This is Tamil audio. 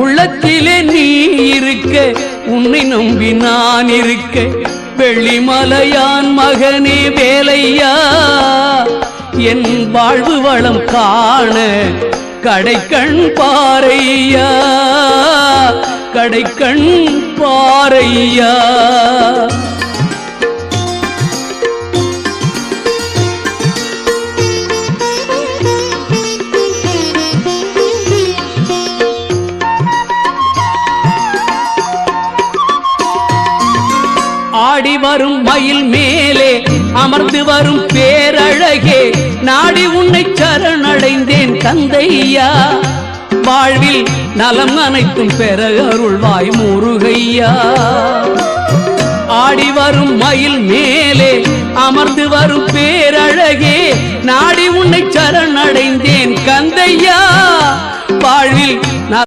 உள்ளத்திலே நீ இருக்க உன்னை நம்பி நான் இருக்க வெள்ளிமலையான் மகனே வேலையா என் வாழ்வு வளம் காண கடைக்கண் பாரையா கடைக்கண் பாரையா ஆடி வரும் மயில் மேலே அமர்ந்து வரும் பேரழகே நாடி உன்னை சரணடைந்தேன் தந்தையா வாழ்வில் நலம் அனைத்தும் பெற அருள்வாய் முருகையா ஆடி வரும் மயில் மேலே அமர்ந்து வரும் பேரழகே நாடி உன்னை சரணடைந்தேன் கந்தையா வாழ்வில்